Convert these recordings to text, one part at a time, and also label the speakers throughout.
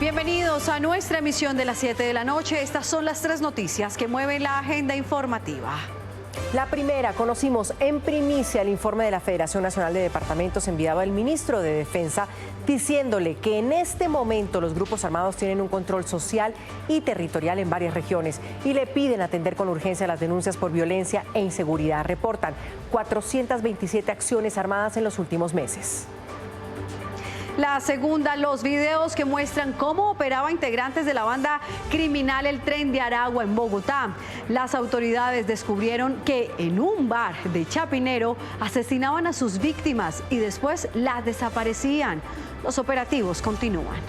Speaker 1: Bienvenidos a nuestra emisión de las 7 de la noche. Estas son las 3 noticias que mueven la agenda informativa.
Speaker 2: La primera, conocimos en primicia el informe de la Federación Nacional de Departamentos enviado al ministro de Defensa, diciéndole que en este momento los grupos armados tienen un control social y territorial en varias regiones y le piden atender con urgencia las denuncias por violencia e inseguridad. Reportan 427 acciones armadas en los últimos meses.
Speaker 1: La segunda, los videos que muestran cómo operaba integrantes de la banda criminal El Tren de Aragua en Bogotá. Las autoridades descubrieron que en un bar de Chapinero asesinaban a sus víctimas y después las desaparecían. Los operativos continúan.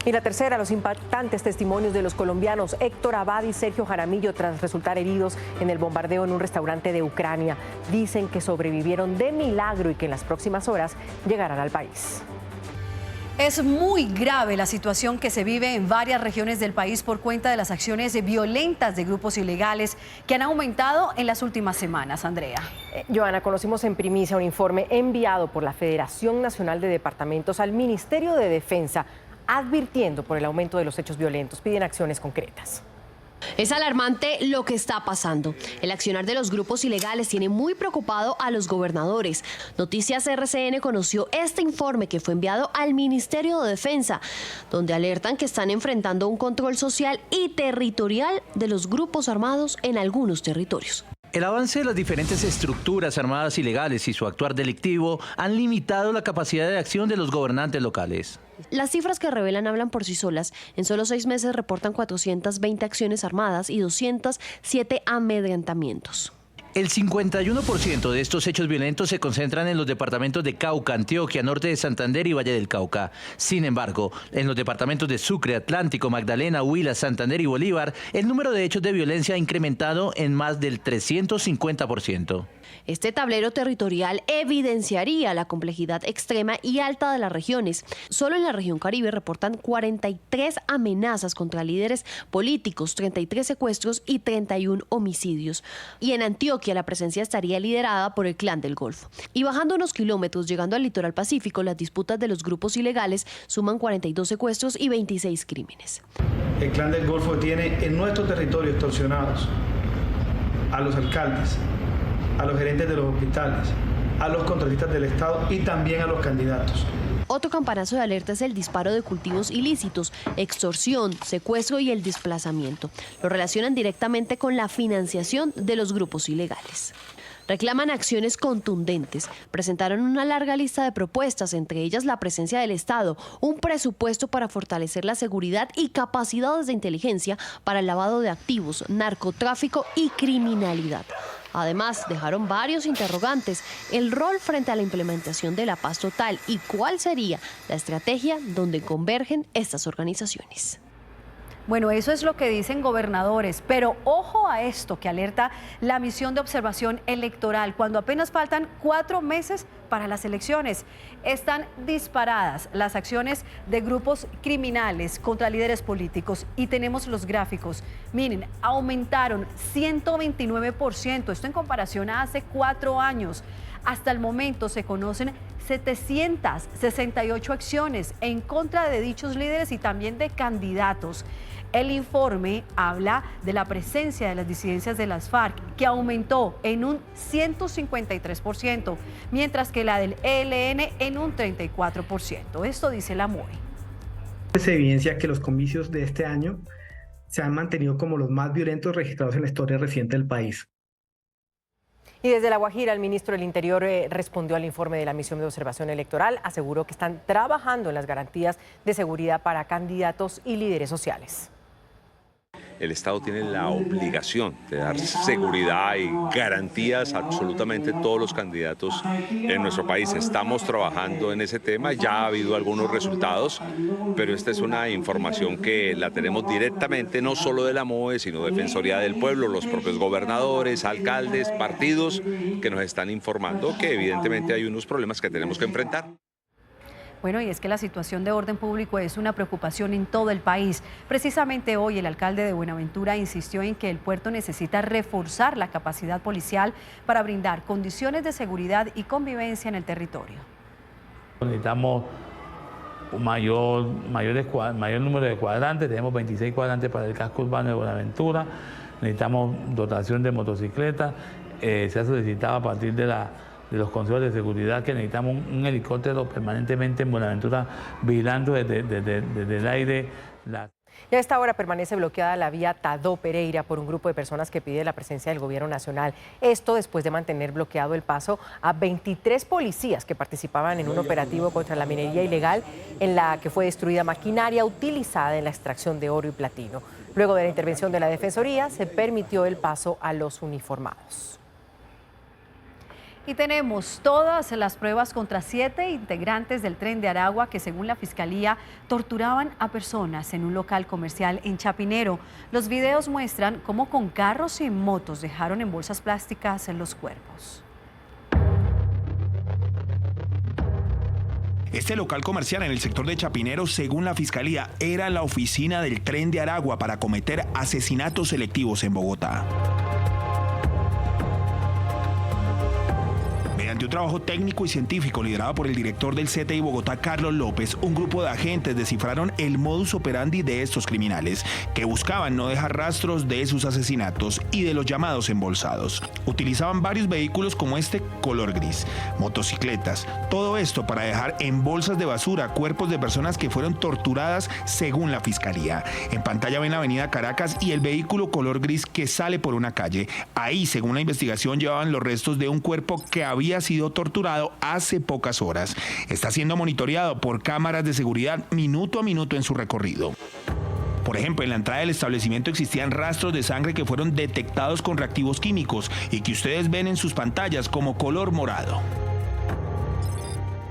Speaker 2: Y la tercera, los impactantes testimonios de los colombianos Héctor Abad y Sergio Jaramillo tras resultar heridos en el bombardeo en un restaurante de Ucrania. Dicen que sobrevivieron de milagro y que en las próximas horas llegarán al país.
Speaker 1: Es muy grave la situación que se vive en varias regiones del país por cuenta de las acciones violentas de grupos ilegales que han aumentado en las últimas semanas. Andrea.
Speaker 2: Joana, conocimos en primicia un informe enviado por la Federación Nacional de Departamentos al Ministerio de Defensa, advirtiendo por el aumento de los hechos violentos. Piden acciones concretas.
Speaker 3: Es alarmante lo que está pasando. El accionar de los grupos ilegales tiene muy preocupado a los gobernadores. Noticias RCN conoció este informe que fue enviado al Ministerio de Defensa, donde alertan que están enfrentando un control social y territorial de los grupos armados en algunos territorios.
Speaker 4: El avance de las diferentes estructuras armadas ilegales y su actuar delictivo han limitado la capacidad de acción de los gobernantes locales.
Speaker 3: Las cifras que revelan hablan por sí solas. En solo 6 meses reportan 420 acciones armadas y 207 amedrentamientos.
Speaker 4: El 51% de estos hechos violentos se concentran en los departamentos de Cauca, Antioquia, Norte de Santander y Valle del Cauca. Sin embargo, en los departamentos de Sucre, Atlántico, Magdalena, Huila, Santander y Bolívar, el número de hechos de violencia ha incrementado en más del 350%.
Speaker 3: Este tablero territorial evidenciaría la complejidad extrema y alta de las regiones. Solo en la región Caribe reportan 43 amenazas contra líderes políticos, 33 secuestros y 31 homicidios. Y en Antioquia la presencia estaría liderada por el Clan del Golfo. Y bajando unos kilómetros, llegando al litoral Pacífico, las disputas de los grupos ilegales suman 42 secuestros y 26 crímenes.
Speaker 5: El Clan del Golfo tiene en nuestro territorio extorsionados a los alcaldes, a los gerentes de los hospitales, a los contratistas del Estado y también a los candidatos.
Speaker 3: Otro campanazo de alerta es el disparo de cultivos ilícitos, extorsión, secuestro y el desplazamiento. Lo relacionan directamente con la financiación de los grupos ilegales. Reclaman acciones contundentes. Presentaron una larga lista de propuestas, entre ellas la presencia del Estado, un presupuesto para fortalecer la seguridad y capacidades de inteligencia para el lavado de activos, narcotráfico y criminalidad. Además, dejaron varios interrogantes: el rol frente a la implementación de la paz total y cuál sería la estrategia donde convergen estas organizaciones.
Speaker 1: Bueno, eso es lo que dicen gobernadores, pero ojo a esto que alerta la misión de observación electoral cuando apenas faltan 4 meses para las elecciones. Están disparadas las acciones de grupos criminales contra líderes políticos y tenemos los gráficos. Miren, aumentaron 129%, esto en comparación a hace 4 años. Hasta el momento se conocen 768 acciones en contra de dichos líderes y también de candidatos. El informe habla de la presencia de las disidencias de las FARC, que aumentó en un 153%, mientras que la del ELN en un 34%. Esto dice la MOE.
Speaker 6: Se evidencia que los comicios de este año se han mantenido como los más violentos registrados en la historia reciente del país.
Speaker 2: Y desde La Guajira, el ministro del Interior respondió al informe de la misión de observación electoral, aseguró que están trabajando en las garantías de seguridad para candidatos y líderes sociales.
Speaker 7: El Estado tiene la obligación de dar seguridad y garantías a absolutamente todos los candidatos en nuestro país. Estamos trabajando en ese tema, ya ha habido algunos resultados, pero esta es una información que la tenemos directamente, no solo de la MOE, sino Defensoría del Pueblo, los propios gobernadores, alcaldes, partidos, que nos están informando que evidentemente hay unos problemas que tenemos que enfrentar.
Speaker 1: Bueno, y es que la situación de orden público es una preocupación en todo el país. Precisamente hoy el alcalde de Buenaventura insistió en que el puerto necesita reforzar la capacidad policial para brindar condiciones de seguridad y convivencia en el territorio.
Speaker 8: Necesitamos mayor número de cuadrantes, tenemos 26 cuadrantes para el casco urbano de Buenaventura, necesitamos dotación de motocicletas, se ha solicitado a partir de los consejos de seguridad que necesitamos un helicóptero permanentemente en Buenaventura vigilando desde el aire.
Speaker 2: Y a esta hora permanece bloqueada la vía Tadó-Pereira por un grupo de personas que pide la presencia del gobierno nacional. Esto después de mantener bloqueado el paso a 23 policías que participaban en un operativo contra la minería ilegal en la que fue destruida maquinaria utilizada en la extracción de oro y platino. Luego de la intervención de la Defensoría, se permitió el paso a los uniformados.
Speaker 1: Y tenemos todas las pruebas contra 7 integrantes del Tren de Aragua que, según la Fiscalía, torturaban a personas en un local comercial en Chapinero. Los videos muestran cómo con carros y motos dejaron en bolsas plásticas en los cuerpos.
Speaker 9: Este local comercial en el sector de Chapinero, según la Fiscalía, era la oficina del Tren de Aragua para cometer asesinatos selectivos en Bogotá. Mediante un trabajo técnico y científico liderado por el director del CTI Bogotá, Carlos López, un grupo de agentes descifraron el modus operandi de estos criminales, que buscaban no dejar rastros de sus asesinatos y de los llamados embolsados. Utilizaban varios vehículos como este color gris, motocicletas, todo esto para dejar en bolsas de basura cuerpos de personas que fueron torturadas según la Fiscalía. En pantalla ven la avenida Caracas y el vehículo color gris que sale por una calle. Ahí, según la investigación, llevaban los restos de un cuerpo que había sido torturado hace pocas horas. Está siendo monitoreado por cámaras de seguridad minuto a minuto en su recorrido. Por ejemplo, en la entrada del establecimiento existían rastros de sangre que fueron detectados con reactivos químicos y que ustedes ven en sus pantallas como color morado.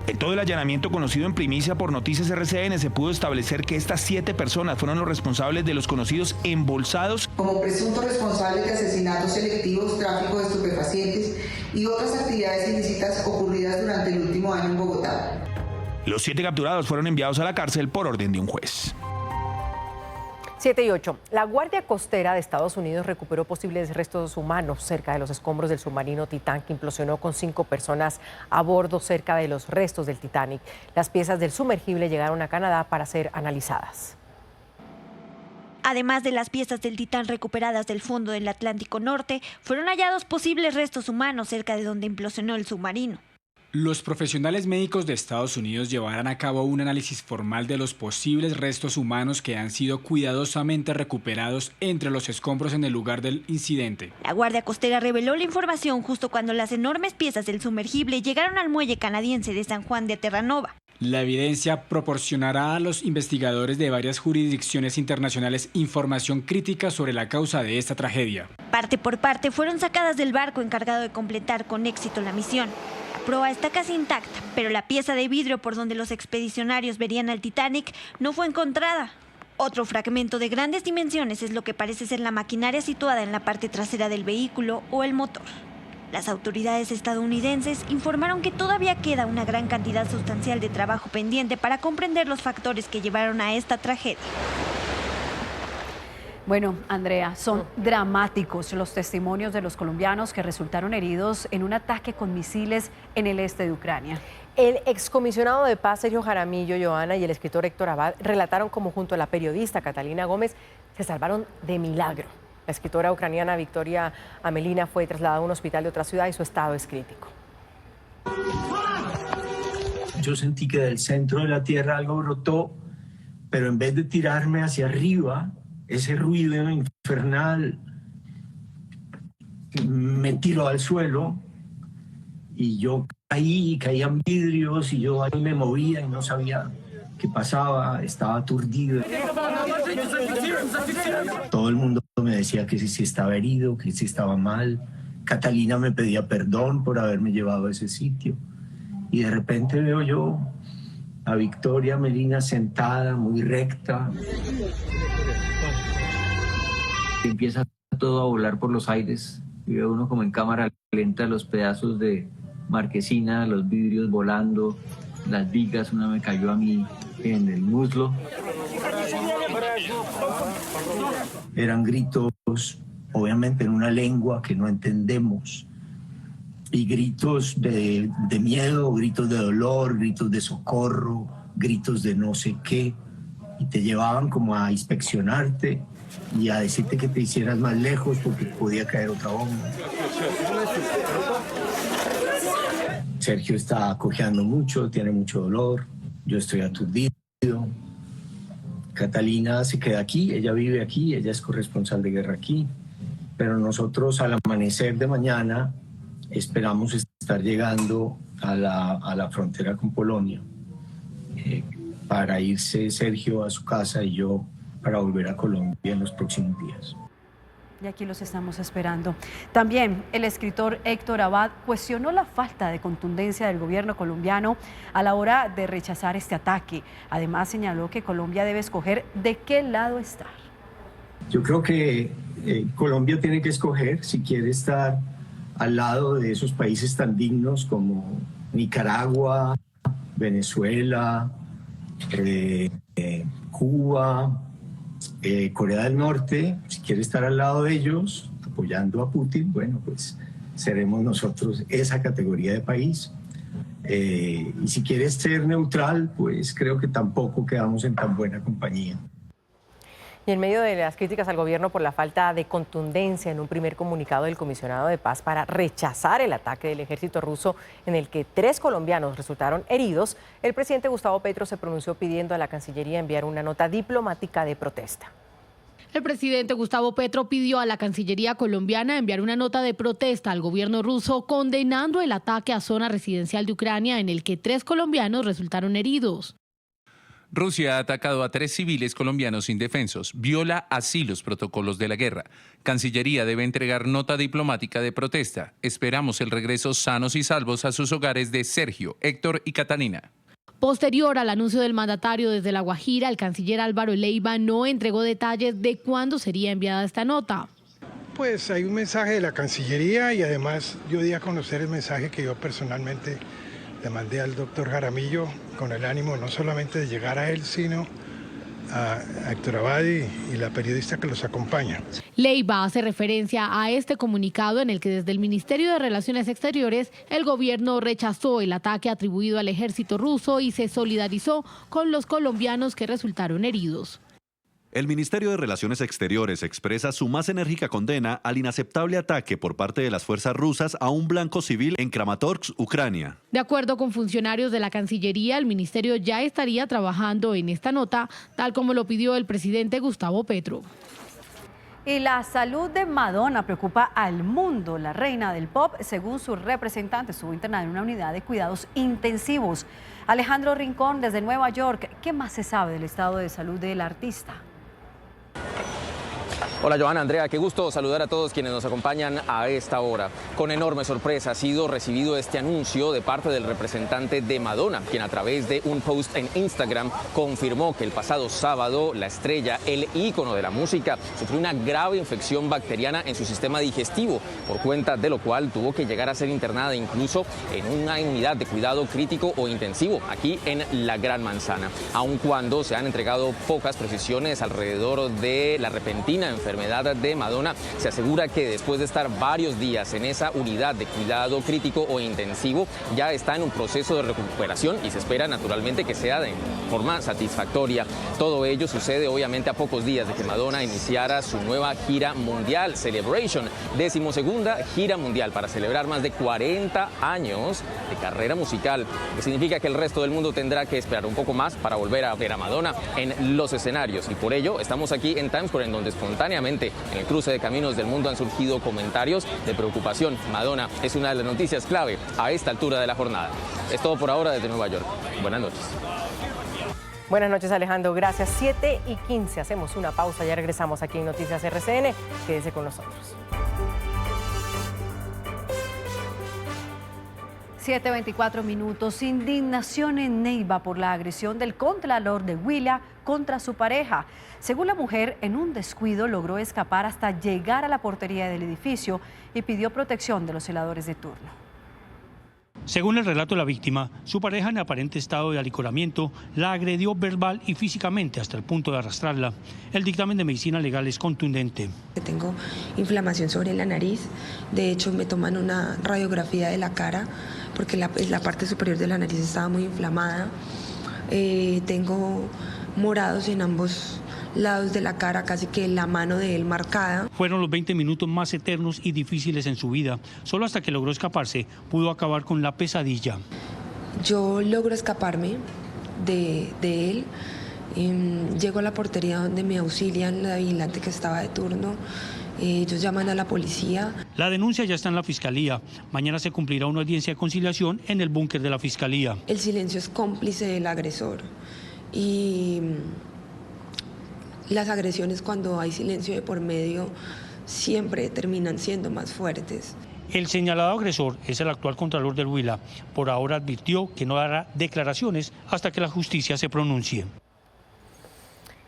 Speaker 9: En todo el allanamiento conocido en primicia por Noticias RCN se pudo establecer que estas 7 personas fueron los responsables de los conocidos embolsados
Speaker 10: como presuntos responsables de asesinatos selectivos, tráfico de estupefacientes y otras actividades ilícitas ocurridas durante el último año en Bogotá.
Speaker 9: Los 7 capturados fueron enviados a la cárcel por orden de un juez.
Speaker 2: 7 y 8. La Guardia Costera de Estados Unidos recuperó posibles restos humanos cerca de los escombros del submarino Titán, que implosionó con 5 personas a bordo cerca de los restos del Titanic. Las piezas del sumergible llegaron a Canadá para ser analizadas.
Speaker 11: Además de las piezas del Titán recuperadas del fondo del Atlántico Norte, fueron hallados posibles restos humanos cerca de donde implosionó el submarino.
Speaker 12: Los profesionales médicos de Estados Unidos llevarán a cabo un análisis formal de los posibles restos humanos que han sido cuidadosamente recuperados entre los escombros en el lugar del incidente.
Speaker 11: La Guardia Costera reveló la información justo cuando las enormes piezas del sumergible llegaron al muelle canadiense de San Juan de Terranova.
Speaker 12: La evidencia proporcionará a los investigadores de varias jurisdicciones internacionales información crítica sobre la causa de esta tragedia.
Speaker 11: Parte por parte fueron sacadas del barco encargado de completar con éxito la misión. La proa está casi intacta, pero la pieza de vidrio por donde los expedicionarios verían al Titanic no fue encontrada. Otro fragmento de grandes dimensiones es lo que parece ser la maquinaria situada en la parte trasera del vehículo o el motor. Las autoridades estadounidenses informaron que todavía queda una gran cantidad sustancial de trabajo pendiente para comprender los factores que llevaron a esta tragedia.
Speaker 1: Bueno, Andrea, son dramáticos los testimonios de los colombianos que resultaron heridos en un ataque con misiles en el este de Ucrania.
Speaker 2: El excomisionado de paz Sergio Jaramillo, Johanna, y el escritor Héctor Abad relataron cómo junto a la periodista Catalina Gómez se salvaron de milagro. La escritora ucraniana Victoria Amelina fue trasladada a un hospital de otra ciudad y su estado es crítico.
Speaker 13: Yo sentí que del centro de la tierra algo brotó, pero en vez de tirarme hacia arriba, ese ruido infernal me tiró al suelo y yo caían vidrios y yo ahí me movía y no sabía qué pasaba, estaba aturdido. Todo el mundo me decía que si estaba herido, que si estaba mal. Catalina me pedía perdón por haberme llevado a ese sitio. Y de repente veo yo a Victoria Melina sentada, muy recta.
Speaker 14: Empieza todo a volar por los aires y ve uno como en cámara lenta los pedazos de marquesina, los vidrios volando, las vigas, una me cayó a mí en el muslo.
Speaker 13: Eran gritos, obviamente en una lengua que no entendemos, y gritos de miedo, gritos de dolor, gritos de socorro, gritos de no sé qué, y te llevaban como a inspeccionarte y a decirte que te hicieras más lejos porque podía caer otra bomba. Sergio está cojeando mucho, tiene mucho dolor, yo estoy aturdido. Catalina se queda aquí, ella vive aquí, ella es corresponsal de guerra aquí, pero nosotros al amanecer de mañana esperamos estar llegando a la frontera con Polonia para irse Sergio a su casa y yo para volver a Colombia en los próximos días.
Speaker 1: Y aquí los estamos esperando. También el escritor Héctor Abad cuestionó la falta de contundencia del gobierno colombiano a la hora de rechazar este ataque. Además señaló que Colombia debe escoger de qué lado estar.
Speaker 13: Yo creo que Colombia tiene que escoger si quiere estar al lado de esos países tan dignos como Nicaragua, Venezuela, Cuba, Corea del Norte. Si quiere estar al lado de ellos, apoyando a Putin, bueno, pues seremos nosotros esa categoría de país. Y si quiere ser neutral, pues creo que tampoco quedamos en tan buena compañía.
Speaker 2: Y en medio de las críticas al gobierno por la falta de contundencia en un primer comunicado del comisionado de paz para rechazar el ataque del ejército ruso en el que 3 colombianos resultaron heridos, el presidente Gustavo Petro se pronunció pidiendo a la Cancillería enviar una nota diplomática de protesta.
Speaker 15: El presidente Gustavo Petro pidió a la Cancillería colombiana enviar una nota de protesta al gobierno ruso condenando el ataque a zona residencial de Ucrania en el que 3 colombianos resultaron heridos.
Speaker 16: Rusia ha atacado a 3 civiles colombianos indefensos, viola así los protocolos de la guerra. Cancillería debe entregar nota diplomática de protesta. Esperamos el regreso sanos y salvos a sus hogares de Sergio, Héctor y Catalina.
Speaker 15: Posterior al anuncio del mandatario desde La Guajira, el canciller Álvaro Leiva no entregó detalles de cuándo sería enviada esta nota.
Speaker 17: Pues hay un mensaje de la Cancillería y además yo di a conocer el mensaje que yo personalmente le mandé al doctor Jaramillo con el ánimo no solamente de llegar a él, sino a Héctor Abad y la periodista que los acompaña.
Speaker 15: Leiva hace referencia a este comunicado en el que desde el Ministerio de Relaciones Exteriores el gobierno rechazó el ataque atribuido al ejército ruso y se solidarizó con los colombianos que resultaron heridos.
Speaker 18: El Ministerio de Relaciones Exteriores expresa su más enérgica condena al inaceptable ataque por parte de las fuerzas rusas a un blanco civil en Kramatorsk, Ucrania.
Speaker 15: De acuerdo con funcionarios de la Cancillería, el ministerio ya estaría trabajando en esta nota, tal como lo pidió el presidente Gustavo Petro.
Speaker 1: Y la salud de Madonna preocupa al mundo. La reina del pop, según su representante, estuvo internada en una unidad de cuidados intensivos. Alejandro Rincón, desde Nueva York, ¿qué más se sabe del estado de salud del artista?
Speaker 19: Hola Joana, Andrea, qué gusto saludar a todos quienes nos acompañan a esta hora. Con enorme sorpresa ha sido recibido este anuncio de parte del representante de Madonna, quien a través de un post en Instagram confirmó que el pasado sábado la estrella, el ícono de la música, sufrió una grave infección bacteriana en su sistema digestivo, por cuenta de lo cual tuvo que llegar a ser internada incluso en una unidad de cuidado crítico o intensivo aquí en la Gran Manzana. Aun cuando se han entregado pocas precisiones alrededor de la repentina enfermedad de Madonna, se asegura que después de estar varios días en esa unidad de cuidado crítico o intensivo, ya está en un proceso de recuperación y se espera naturalmente que sea de forma satisfactoria. Todo ello sucede obviamente a pocos días de que Madonna iniciara su nueva gira mundial, Celebration, 12ª gira mundial para celebrar más de 40 años de carrera musical, que significa que el resto del mundo tendrá que esperar un poco más para volver a ver a Madonna en los escenarios. Y por ello estamos aquí en Times Square, en donde espontáneamente en el cruce de caminos del mundo han surgido comentarios de preocupación. Madonna es una de las noticias clave a esta altura de la jornada. Es todo por ahora desde Nueva York. Buenas noches.
Speaker 2: Buenas noches, Alejandro. Gracias. 7:15. Hacemos una pausa. Ya regresamos aquí en Noticias RCN. Quédese con nosotros.
Speaker 1: 7:24 minutos. Indignación en Neiva por la agresión del contralor de Huila contra su pareja. Según la mujer, en un descuido logró escapar hasta llegar a la portería del edificio y pidió protección de los celadores de turno.
Speaker 20: Según el relato de la víctima, su pareja en aparente estado de alicoramiento la agredió verbal y físicamente hasta el punto de arrastrarla. El dictamen de medicina legal es contundente.
Speaker 21: Tengo inflamación sobre la nariz, de hecho me toman una radiografía de la cara porque la parte superior de la nariz estaba muy inflamada. tengo morados en ambos lados de la cara, casi que la mano de él marcada.
Speaker 20: Fueron los 20 minutos más eternos y difíciles en su vida. Solo hasta que logró escaparse pudo acabar con la pesadilla.
Speaker 21: Yo logro escaparme de él. Llego a la portería donde me auxilian la vigilante que estaba de turno. Ellos llaman a la policía.
Speaker 20: La denuncia ya está en la fiscalía. Mañana se cumplirá una audiencia de conciliación en el búnker de la fiscalía.
Speaker 21: El silencio es cómplice del agresor y las agresiones, cuando hay silencio de por medio, siempre terminan siendo más fuertes.
Speaker 20: El señalado agresor es el actual contralor del Huila. Por ahora advirtió que no dará declaraciones hasta que la justicia se pronuncie.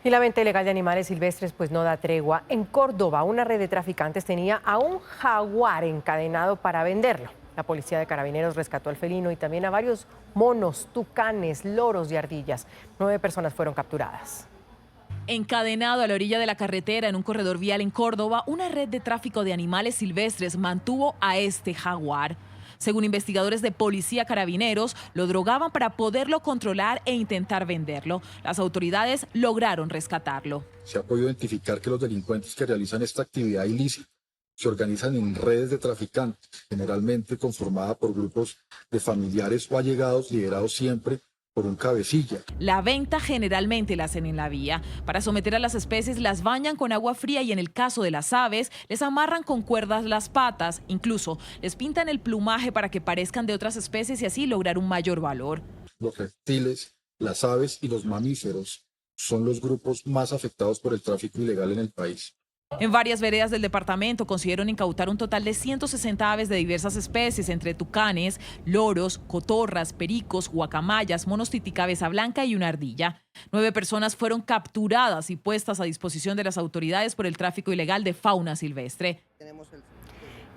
Speaker 2: Y la venta ilegal de animales silvestres pues no da tregua. En Córdoba, una red de traficantes tenía a un jaguar encadenado para venderlo. La policía de Carabineros rescató al felino y también a varios monos, tucanes, loros y ardillas. 9 personas fueron capturadas.
Speaker 4: Encadenado a la orilla de la carretera en un corredor vial en Córdoba, una red de tráfico de animales silvestres mantuvo a este jaguar. Según investigadores de Policía Carabineros, lo drogaban para poderlo controlar e intentar venderlo. Las autoridades lograron rescatarlo.
Speaker 22: Se ha podido identificar que los delincuentes que realizan esta actividad ilícita se organizan en redes de traficantes, generalmente conformada por grupos de familiares o allegados liderados siempre por un cabecilla.
Speaker 4: La venta generalmente la hacen en la vía. Para someter a las especies las bañan con agua fría y en el caso de las aves les amarran con cuerdas las patas. Incluso les pintan el plumaje para que parezcan de otras especies y así lograr un mayor valor.
Speaker 22: Los reptiles, las aves y los mamíferos son los grupos más afectados por el tráfico ilegal en el país.
Speaker 4: En varias veredas del departamento consiguieron incautar un total de 160 aves de diversas especies, entre tucanes, loros, cotorras, pericos, guacamayas, monos tití cabeza blanca y una ardilla. 9 personas fueron capturadas y puestas a disposición de las autoridades por el tráfico ilegal de fauna silvestre.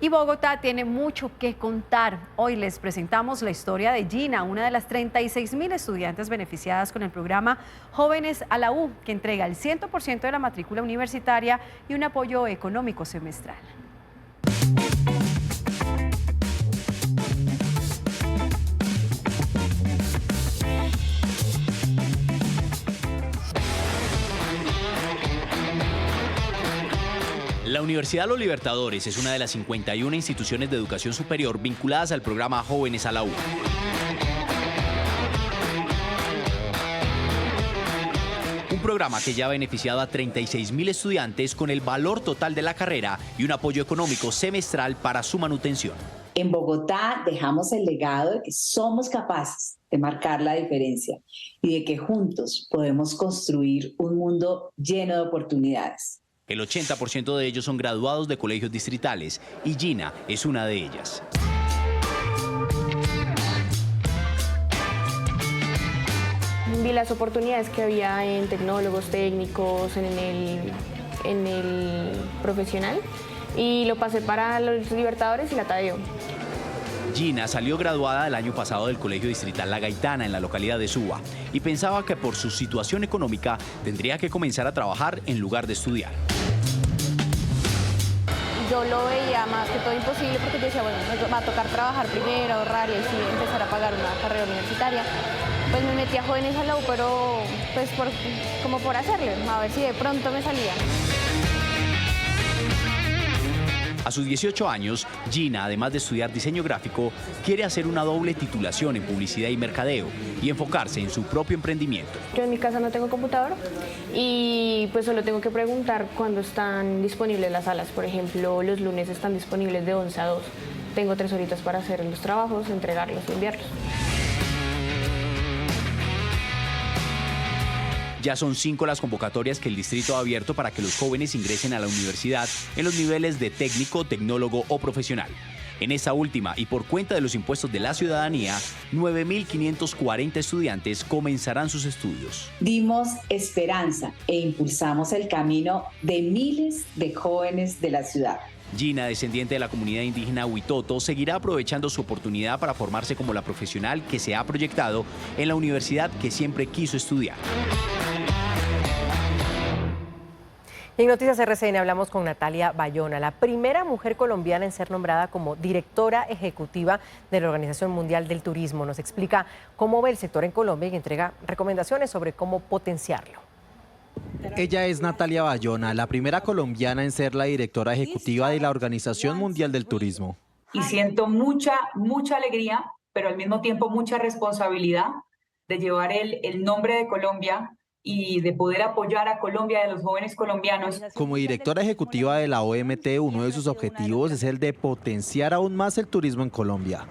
Speaker 1: Y Bogotá tiene mucho que contar. Hoy les presentamos la historia de Gina, una de las 36.000 estudiantes beneficiadas con el programa Jóvenes a la U, que entrega el 100% de la matrícula universitaria y un apoyo económico semestral.
Speaker 23: La Universidad Los Libertadores es una de las 51 instituciones de educación superior vinculadas al programa Jóvenes a la U. Un programa que ya ha beneficiado a 36.000 estudiantes con el valor total de la carrera y un apoyo económico semestral para su manutención.
Speaker 24: En Bogotá dejamos el legado de que somos capaces de marcar la diferencia y de que juntos podemos construir un mundo lleno de oportunidades.
Speaker 23: El 80% de ellos son graduados de colegios distritales y Gina es una de ellas.
Speaker 25: Vi las oportunidades que había en tecnólogos, técnicos, en el profesional y lo pasé para los Libertadores y la Tadeo.
Speaker 23: Gina salió graduada el año pasado del Colegio Distrital La Gaitana en la localidad de Suba y pensaba que por su situación económica tendría que comenzar a trabajar en lugar de estudiar.
Speaker 25: Yo lo veía más que todo imposible porque yo decía, bueno, me va a tocar trabajar primero, ahorrar y así empezar a pagar una carrera universitaria. Pues me metí a Jóvenes a la U, pero pues como por hacerle, a ver si de pronto me salía.
Speaker 23: A sus 18 años, Gina, además de estudiar diseño gráfico, quiere hacer una doble titulación en publicidad y mercadeo y enfocarse en su propio emprendimiento.
Speaker 25: Yo en mi casa no tengo computador y pues solo tengo que preguntar cuándo están disponibles las salas. Por ejemplo, los lunes están disponibles de 11 a 2. Tengo 3 horitas para hacer los trabajos, entregarlos y enviarlos.
Speaker 23: Ya son 5 las convocatorias que el distrito ha abierto para que los jóvenes ingresen a la universidad en los niveles de técnico, tecnólogo o profesional. En esta última, y por cuenta de los impuestos de la ciudadanía, 9.540 estudiantes comenzarán sus estudios.
Speaker 24: Dimos esperanza e impulsamos el camino de miles de jóvenes de la ciudad.
Speaker 23: Gina, descendiente de la comunidad indígena Huitoto, seguirá aprovechando su oportunidad para formarse como la profesional que se ha proyectado en la universidad que siempre quiso estudiar.
Speaker 2: Y en Noticias RCN hablamos con Natalia Bayona, la primera mujer colombiana en ser nombrada como directora ejecutiva de la Organización Mundial del Turismo. Nos explica cómo ve el sector en Colombia y entrega recomendaciones sobre cómo potenciarlo.
Speaker 3: Ella es Natalia Bayona, la primera colombiana en ser la directora ejecutiva de la Organización Mundial del Turismo.
Speaker 5: Y siento mucha alegría, pero al mismo tiempo mucha responsabilidad de llevar el nombre de Colombia y de poder apoyar a Colombia y a los jóvenes colombianos.
Speaker 3: Como directora ejecutiva de la OMT, uno de sus objetivos es el de potenciar aún más el turismo en Colombia.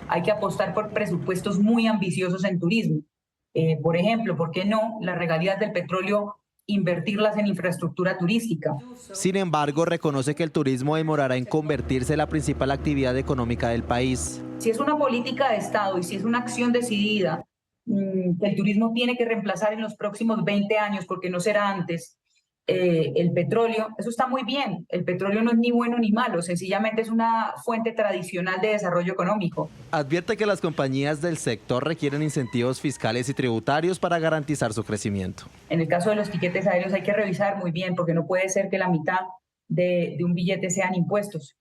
Speaker 5: Hay que apostar por presupuestos muy ambiciosos en turismo. Por ejemplo, ¿por qué no las regalías del petróleo invertirlas en infraestructura turística?
Speaker 3: Sin embargo, reconoce que el turismo demorará en convertirse en la principal actividad económica del país.
Speaker 5: Si es una política de Estado y si es una acción decidida, que el turismo tiene que reemplazar en los próximos 20 años, porque no será antes, el petróleo, eso está muy bien. El petróleo no es ni bueno ni malo, sencillamente es una fuente tradicional de desarrollo económico.
Speaker 3: Advierte que las compañías del sector requieren incentivos fiscales y tributarios para garantizar su crecimiento.
Speaker 5: En el caso de los tiquetes aéreos hay que revisar muy bien, porque no puede ser que la mitad de un billete sean impuestos.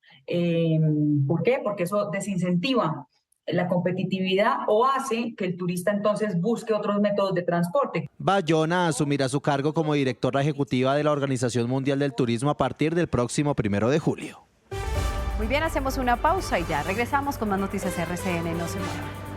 Speaker 5: ¿Por qué? Porque eso desincentiva la competitividad o hace que el turista entonces busque otros métodos de transporte.
Speaker 3: Bayona asumirá su cargo como directora ejecutiva de la Organización Mundial del Turismo a partir del próximo 1 de julio.
Speaker 1: Muy bien, hacemos una pausa y ya regresamos con más Noticias RCN. No se muevan.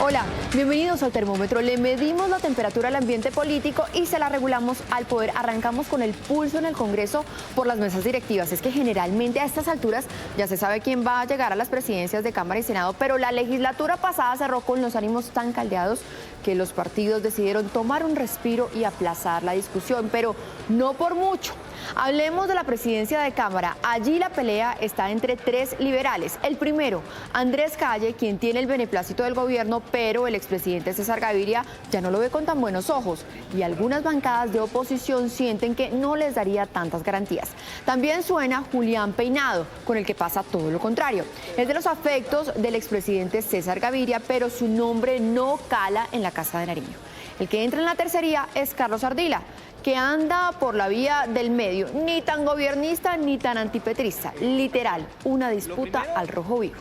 Speaker 6: Hola, bienvenidos al termómetro. Le medimos la temperatura al ambiente político y se la regulamos al poder. Arrancamos con el pulso en el Congreso por las mesas directivas. Es que generalmente a estas alturas ya se sabe quién va a llegar a las presidencias de Cámara y Senado, pero la legislatura pasada cerró con los ánimos tan caldeados que los partidos decidieron tomar un respiro y aplazar la discusión, pero no por mucho. Hablemos de la presidencia de Cámara. Allí la pelea está entre 3 liberales. El primero, Andrés Calle, quien tiene el beneplácito del gobierno, pero el expresidente César Gaviria ya no lo ve con tan buenos ojos. Y algunas bancadas de oposición sienten que no les daría tantas garantías. También suena Julián Peinado, con el que pasa todo lo contrario. Es de los afectos del expresidente César Gaviria, pero su nombre no cala en la Casa de Nariño. El que entra en la tercería es Carlos Ardila, que anda por la vía del medio, ni tan gobiernista ni tan antipetrista, literal, una disputa al rojo vivo.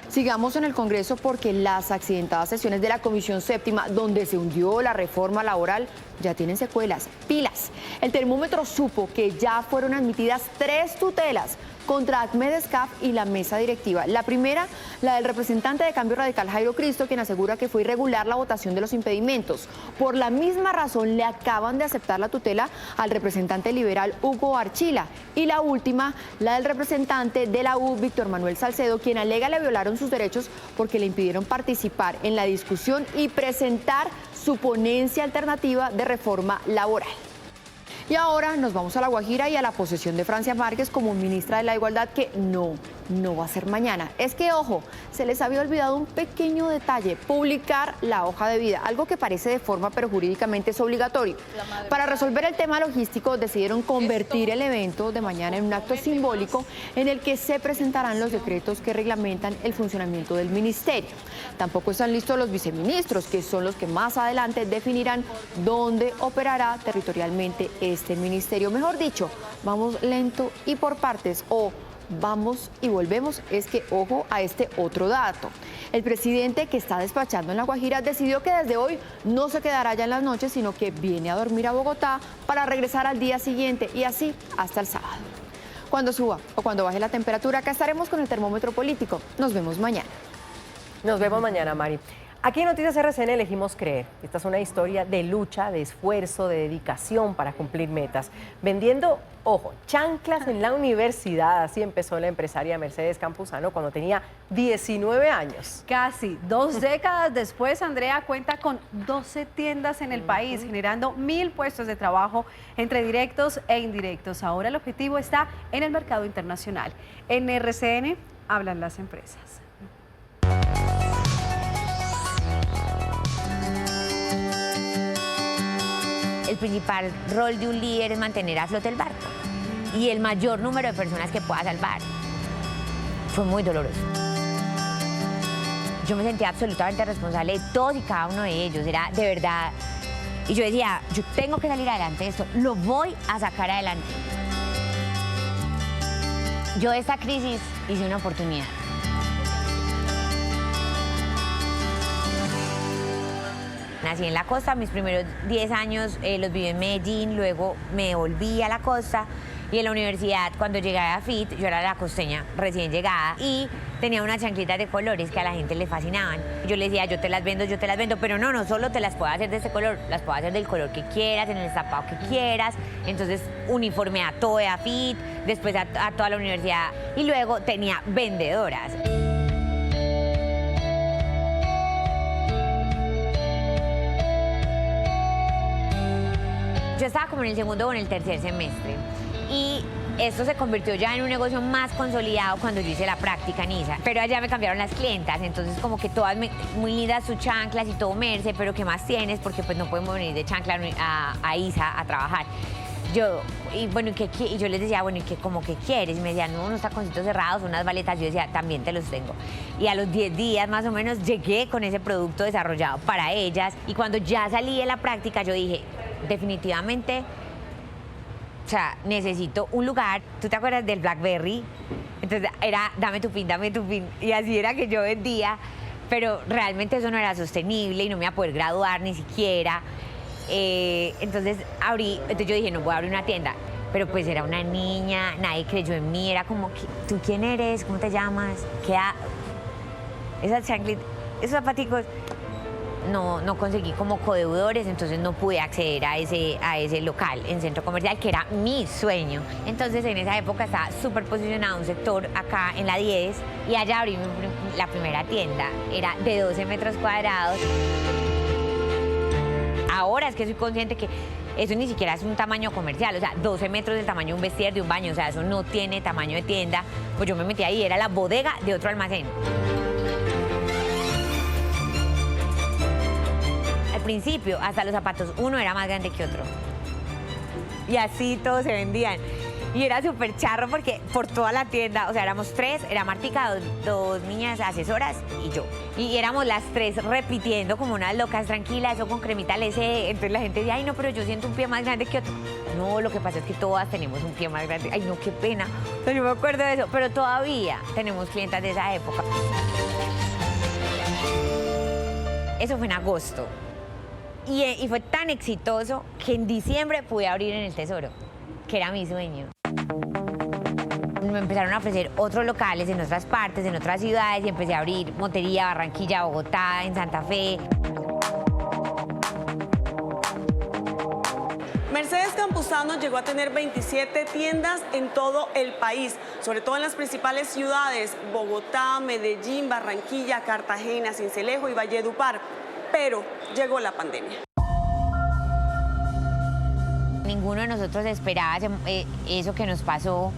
Speaker 6: Sigamos en el Congreso porque las accidentadas sesiones de la Comisión Séptima, donde se hundió la reforma laboral, ya tienen secuelas, pilas. El termómetro supo que ya fueron admitidas 3 tutelas contra Ahmed Escaf y la mesa directiva. La primera, la del representante de Cambio Radical Jairo Cristo, quien asegura que fue irregular la votación de los impedimentos. Por la misma razón le acaban de aceptar la tutela al representante liberal Hugo Archila. Y la última, la del representante de la U, Víctor Manuel Salcedo, quien alega le violaron sus derechos porque le impidieron participar en la discusión y presentar su ponencia alternativa de reforma laboral. Y ahora nos vamos a La Guajira y a la posesión de Francia Márquez como ministra de la Igualdad, que no va a ser mañana. Es que, ojo, se les había olvidado un pequeño detalle: publicar la hoja de vida, algo que parece de forma, pero jurídicamente es obligatorio. Para resolver el tema logístico, decidieron convertir el evento de mañana en un acto simbólico en el que se presentarán los decretos que reglamentan el funcionamiento del ministerio. Tampoco están listos los viceministros, que son los que más adelante definirán dónde operará territorialmente este ministerio. Mejor dicho, vamos lento y por partes, o vamos y volvemos. Es que, ojo a este otro dato: el presidente, que está despachando en La Guajira, decidió que desde hoy no se quedará ya en las noches, sino que viene a dormir a Bogotá para regresar al día siguiente, y así hasta el sábado. Cuando suba o cuando baje la temperatura, acá estaremos con el termómetro político. Nos vemos mañana.
Speaker 2: Nos vemos mañana, Mari. Aquí en Noticias RCN elegimos creer. Esta es una historia de lucha, de esfuerzo, de dedicación para cumplir metas. Vendiendo, ojo, chanclas en la universidad. Así empezó la empresaria Mercedes Campuzano cuando tenía 19 años.
Speaker 1: Casi 2 décadas después, Andrea cuenta con 12 tiendas en el país, generando 1000 puestos de trabajo entre directos e indirectos. Ahora el objetivo está en el mercado internacional. En RCN hablan las empresas.
Speaker 7: El principal rol de un líder es mantener a flote el barco y el mayor número de personas que pueda salvar. Fue muy doloroso. yo me sentía absolutamente responsable de todos y cada uno de ellos, era de verdad. Y yo decía, yo tengo que salir adelante de esto, lo voy a sacar adelante. Yo de esta crisis hice una oportunidad. Nací en la costa, mis primeros 10 años los viví en Medellín, luego me volví a la costa y en la universidad, cuando llegué a FIT, yo era la costeña recién llegada y tenía unas chanclitas de colores que a la gente le fascinaban. Yo le decía, yo te las vendo, pero no solo te las puedo hacer de este color, las puedo hacer del color que quieras, en el estampado que quieras. Entonces uniformé a todo de FIT, después a toda la universidad y luego tenía vendedoras. Yo estaba como en el segundo o en el tercer semestre y esto se convirtió ya en un negocio más consolidado cuando yo hice la práctica en ISA. Pero allá me cambiaron las clientas, entonces como que todas muy lindas sus chanclas y todo, Merce, pero ¿qué más tienes? Porque pues no podemos venir de chancla a ISA a trabajar. Y yo les decía, bueno, ¿y qué, como que quieres? Y me decían, no, unos taconcitos cerrados, unas baletas. Yo decía, también te los tengo. Y a los 10 días más o menos llegué con ese producto desarrollado para ellas. Y cuando ya salí de la práctica, yo dije, definitivamente, o sea, necesito un lugar. ¿Tú te acuerdas del BlackBerry? Entonces era, dame tu pin. Y así era que yo vendía. Pero realmente eso no era sostenible y no me iba a poder graduar ni siquiera. Entonces yo dije, no voy a abrir una tienda, pero pues era una niña, nadie creyó en mí, era como, ¿tú quién eres? ¿Cómo te llamas? Esas chanclitas, esos zapaticos, no conseguí como codeudores, entonces no pude acceder a ese local en centro comercial, que era mi sueño. Entonces en esa época estaba súper posicionado un sector acá en la 10 y allá abrí la primera tienda, era de 12 metros cuadrados. Ahora es que soy consciente que eso ni siquiera es un tamaño comercial, o sea, 12 metros del tamaño de un vestier, de un baño, o sea, eso no tiene tamaño de tienda. Pues yo me metí ahí, era la bodega de otro almacén. Al principio, hasta los zapatos, uno era más grande que otro. Y así todos se vendían. Y era súper charro porque por toda la tienda, o sea, éramos 3, era Martica, dos niñas asesoras y yo. Y éramos las 3 repitiendo como unas locas, tranquilas, eso con cremita LC. Entonces la gente decía, ay no, pero yo siento un pie más grande que otro. No, lo que pasa es que todas tenemos un pie más grande. Ay no, qué pena. Entonces yo me acuerdo de eso, pero todavía tenemos clientas de esa época. Eso fue en agosto. Y fue tan exitoso que en diciembre pude abrir en el Tesoro, que era mi sueño. Me empezaron a ofrecer otros locales en otras partes, en otras ciudades, y empecé a abrir Montería, Barranquilla, Bogotá, en Santa Fe.
Speaker 8: Mercedes Campuzano llegó a tener 27 tiendas en todo el país, sobre todo en las principales ciudades, Bogotá, Medellín, Barranquilla, Cartagena, Sincelejo y Valledupar. Pero llegó la pandemia.
Speaker 7: Ninguno de nosotros esperaba eso que nos pasó.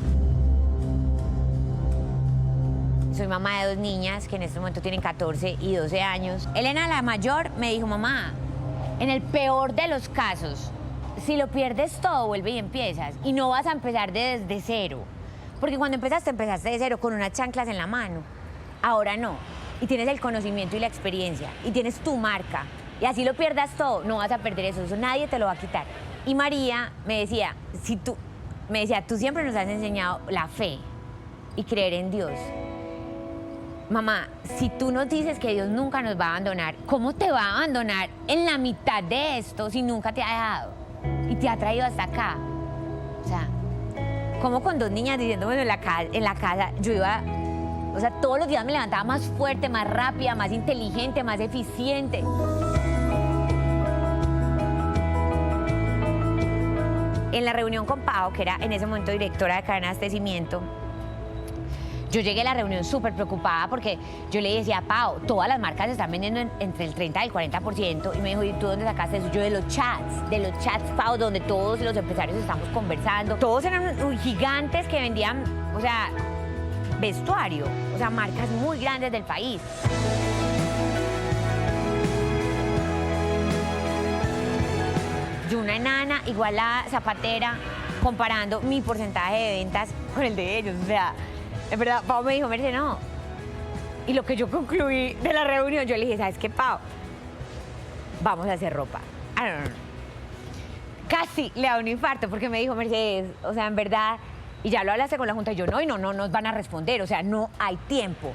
Speaker 7: Soy mamá de 2 niñas que en este momento tienen 14 y 12 años. Elena, la mayor, me dijo, mamá, en el peor de los casos, si lo pierdes todo, vuelve y empiezas. Y no vas a empezar desde cero. Porque cuando empezaste de cero con unas chanclas en la mano. Ahora no. Y tienes el conocimiento y la experiencia. Y tienes tu marca. Y así lo pierdas todo, no vas a perder eso. Eso nadie te lo va a quitar. Y María me decía, tú siempre nos has enseñado la fe y creer en Dios. Mamá, si tú nos dices que Dios nunca nos va a abandonar, ¿cómo te va a abandonar en la mitad de esto si nunca te ha dejado y te ha traído hasta acá? O sea, como con 2 niñas diciéndome en la casa, yo iba, o sea, todos los días me levantaba más fuerte, más rápida, más inteligente, más eficiente. En la reunión con Pau, que era en ese momento directora de cadena de abastecimiento, yo llegué a la reunión súper preocupada porque yo le decía a Pau, todas las marcas se están vendiendo entre el 30 y el 40%. Y me dijo, ¿y tú dónde sacaste eso? Yo de los chats, Pau, donde todos los empresarios estamos conversando. Todos eran gigantes que vendían, o sea, vestuario, o sea, marcas muy grandes del país. Yo una enana, igualada, zapatera, comparando mi porcentaje de ventas con el de ellos, o sea... Es verdad, Pau me dijo, Merce, no, Y lo que yo concluí de la reunión, yo le dije, ¿sabes qué, Pau? Vamos a hacer ropa. Casi le da un infarto porque me dijo, Mercedes, o sea, en verdad, y ya lo hablaste con la Junta, y yo no nos van a responder, o sea, no hay tiempo.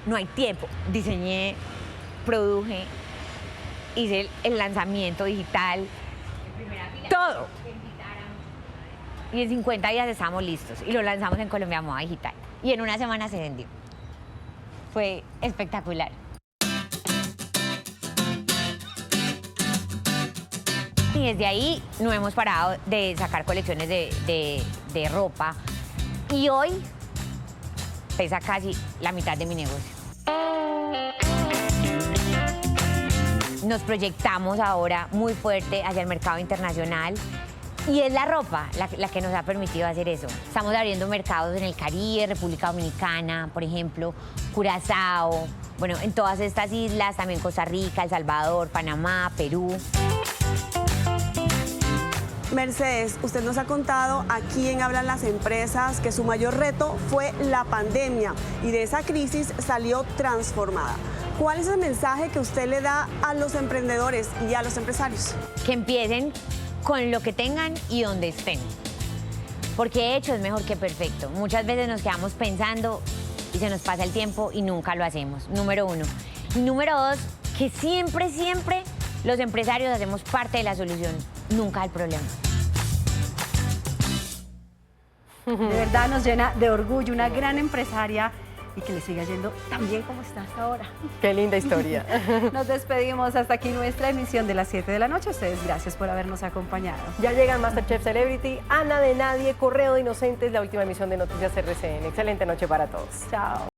Speaker 7: Diseñé, produje, hice el lanzamiento digital, todo. Y en 50 días estábamos listos y lo lanzamos en Colombia Moda Digital. Y en una semana se vendió. Fue espectacular. Y desde ahí no hemos parado de sacar colecciones de ropa. Y hoy pesa casi la mitad de mi negocio. Nos proyectamos ahora muy fuerte hacia el mercado internacional. Y es la ropa la que nos ha permitido hacer eso. Estamos abriendo mercados en el Caribe, República Dominicana, por ejemplo, Curazao, bueno, en todas estas islas, también Costa Rica, El Salvador, Panamá, Perú.
Speaker 8: Mercedes, usted nos ha contado aquí en Hablan las Empresas que su mayor reto fue la pandemia y de esa crisis salió transformada. ¿Cuál es el mensaje que usted le da a los emprendedores y a los empresarios?
Speaker 7: Que empiecen con lo que tengan y donde estén. Porque hecho es mejor que perfecto. Muchas veces nos quedamos pensando y se nos pasa el tiempo y nunca lo hacemos. Número uno. Y número dos, que siempre los empresarios hacemos parte de la solución, nunca del problema.
Speaker 1: De verdad nos llena de orgullo, una gran empresaria y que le siga yendo tan bien como está hasta ahora.
Speaker 2: Qué linda historia.
Speaker 1: Nos despedimos, hasta aquí nuestra emisión de las 7 de la noche. Ustedes, gracias por habernos acompañado.
Speaker 2: Ya llegan MasterChef Celebrity, Ana de Nadie, Correo de Inocentes, la última emisión de Noticias RCN. Excelente noche para todos.
Speaker 1: Chao.